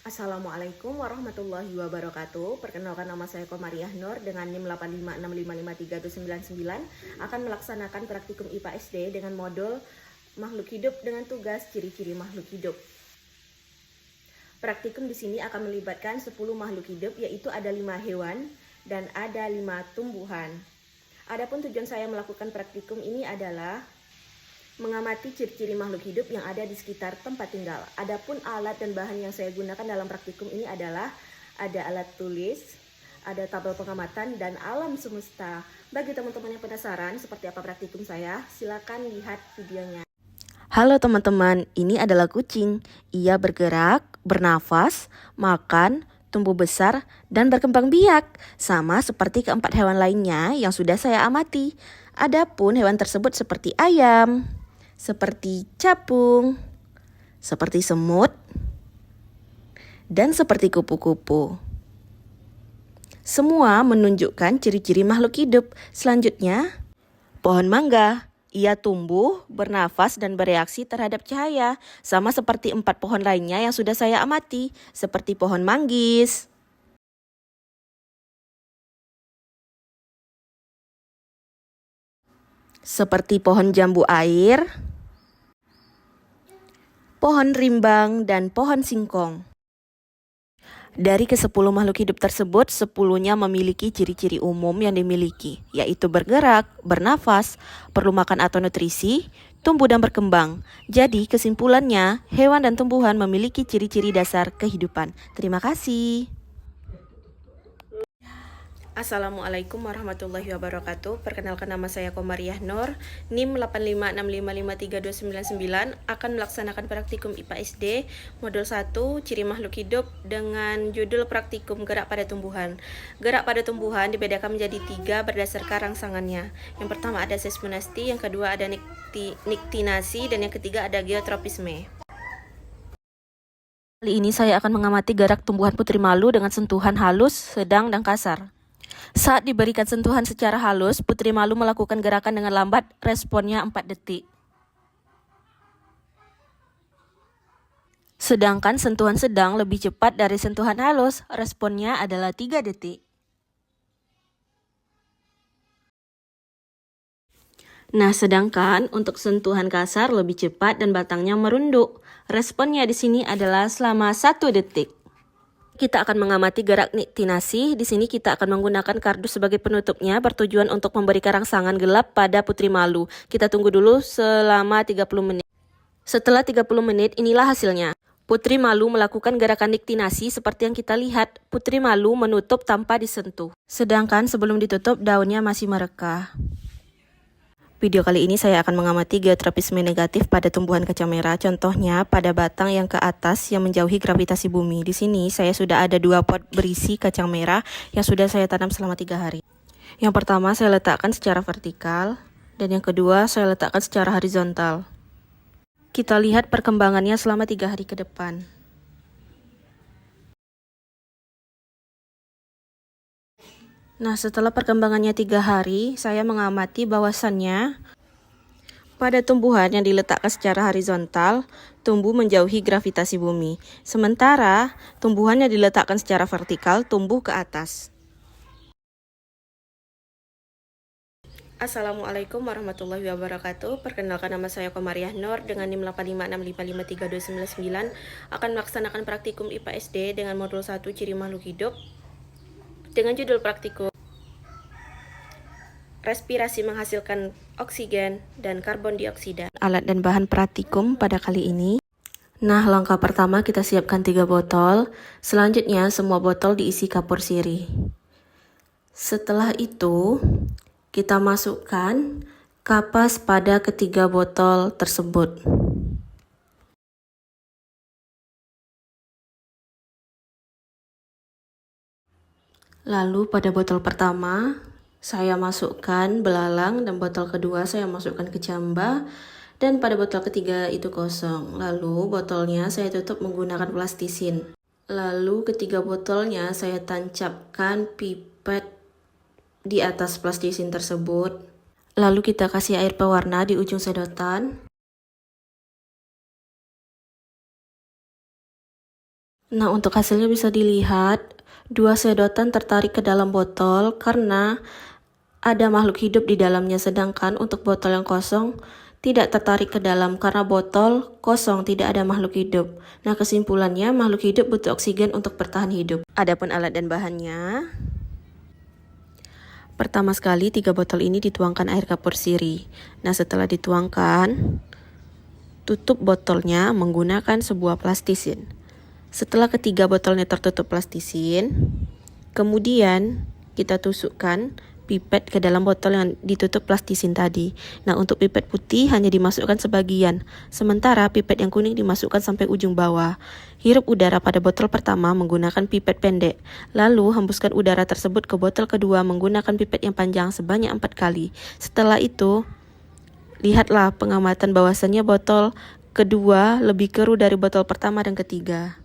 Assalamualaikum warahmatullahi wabarakatuh. Perkenalkan, nama saya Komariah Nur dengan NIM 856555329 akan melaksanakan praktikum IPA SD dengan modul makhluk hidup dengan tugas ciri-ciri makhluk hidup. Praktikum di sini akan melibatkan 10 makhluk hidup, yaitu ada 5 hewan dan ada 5 tumbuhan. Adapun tujuan saya melakukan praktikum ini adalah mengamati ciri-ciri makhluk hidup yang ada di sekitar tempat tinggal. Adapun alat dan bahan yang saya gunakan dalam praktikum ini adalah ada alat tulis, ada tabel pengamatan, dan alam semesta. Bagi teman-teman yang penasaran seperti apa praktikum saya, silakan lihat videonya. Halo teman-teman, ini adalah kucing. Ia bergerak, bernafas, makan, tumbuh besar, dan berkembang biak, sama seperti keempat hewan lainnya yang sudah saya amati. Adapun hewan tersebut seperti ayam, seperti capung, seperti semut, dan seperti kupu-kupu. Semua menunjukkan ciri-ciri makhluk hidup. Selanjutnya, pohon mangga. Ia tumbuh, bernafas, dan bereaksi terhadap cahaya, sama seperti 4 pohon lainnya yang sudah saya amati, seperti pohon manggis, seperti pohon jambu air, pohon rimbang, dan pohon singkong. Dari ke-10 makhluk hidup tersebut, 10-nya memiliki ciri-ciri umum yang dimiliki, yaitu bergerak, bernafas, perlu makan atau nutrisi, tumbuh dan berkembang. Jadi kesimpulannya, hewan dan tumbuhan memiliki ciri-ciri dasar kehidupan. Terima kasih. Assalamualaikum warahmatullahi wabarakatuh. Perkenalkan, nama saya Komariah Nur, NIM 856555329 akan melaksanakan praktikum IPA SD modul 1 ciri makhluk hidup dengan judul praktikum gerak pada tumbuhan. Gerak pada tumbuhan dibedakan menjadi 3 berdasarkan rangsangannya. Yang pertama ada seismonasti, yang kedua ada niktinasi, dan yang ketiga ada geotropisme. Kali ini saya akan mengamati gerak tumbuhan putri malu dengan sentuhan halus, sedang, dan kasar. Saat diberikan sentuhan secara halus, putri malu melakukan gerakan dengan lambat, responnya 4 detik. Sedangkan sentuhan sedang lebih cepat dari sentuhan halus, responnya adalah 3 detik. Nah, sedangkan untuk sentuhan kasar lebih cepat dan batangnya merunduk. Responnya di sini adalah selama 1 detik. Kita akan mengamati gerak niktinasi. Di sini kita akan menggunakan kardus sebagai penutupnya, bertujuan untuk memberikan rangsangan gelap pada putri malu. Kita tunggu dulu selama 30 menit. Setelah 30 menit, inilah hasilnya. Putri malu melakukan gerakan niktinasi seperti yang kita lihat. Putri malu menutup tanpa disentuh. Sedangkan sebelum ditutup, daunnya masih merekah. Video kali ini saya akan mengamati geotropisme negatif pada tumbuhan kacang merah, contohnya pada batang yang ke atas yang menjauhi gravitasi bumi. Di sini saya sudah ada 2 pot berisi kacang merah yang sudah saya tanam selama 3 hari. Yang pertama saya letakkan secara vertikal, dan yang kedua saya letakkan secara horizontal. Kita lihat perkembangannya selama 3 hari ke depan. Nah, setelah perkembangannya 3 hari, saya mengamati bahwasannya pada tumbuhan yang diletakkan secara horizontal, tumbuh menjauhi gravitasi bumi. Sementara tumbuhan yang diletakkan secara vertikal, tumbuh ke atas. Assalamualaikum warahmatullahi wabarakatuh. Perkenalkan, nama saya Komariah Nur dengan NIM 856555329 akan melaksanakan praktikum IPA SD dengan modul 1 ciri makhluk hidup dengan judul praktikum respirasi menghasilkan oksigen dan karbon dioksida. Alat dan bahan praktikum pada kali ini. Nah, langkah pertama kita siapkan 3 botol. Selanjutnya semua botol diisi kapur sirih. Setelah itu, kita masukkan kapas pada ketiga botol tersebut. Lalu pada botol pertama, saya masukkan belalang, dan botol kedua saya masukkan kecamba, dan pada botol ketiga itu kosong. Lalu botolnya saya tutup menggunakan plastisin. Lalu ketiga botolnya saya tancapkan pipet di atas plastisin tersebut. Lalu kita kasih air pewarna di ujung sedotan. Nah, untuk hasilnya bisa dilihat, 2 sedotan tertarik ke dalam botol karena ada makhluk hidup di dalamnya, sedangkan untuk botol yang kosong tidak tertarik ke dalam karena botol kosong, tidak ada makhluk hidup. Nah, kesimpulannya makhluk hidup butuh oksigen untuk bertahan hidup. Adapun alat dan bahannya, pertama sekali 3 botol ini dituangkan air kapur sirih. Nah, setelah dituangkan, tutup botolnya menggunakan sebuah plastisin. Setelah ketiga botolnya tertutup plastisin, kemudian kita tusukkan pipet ke dalam botol yang ditutup plastisin tadi. Nah, untuk pipet putih hanya dimasukkan sebagian, sementara pipet yang kuning dimasukkan sampai ujung bawah. Hirup udara pada botol pertama menggunakan pipet pendek, lalu hembuskan udara tersebut ke botol kedua menggunakan pipet yang panjang sebanyak 4 kali. Setelah itu, lihatlah pengamatan bahwasannya botol kedua lebih keruh dari botol pertama dan ketiga.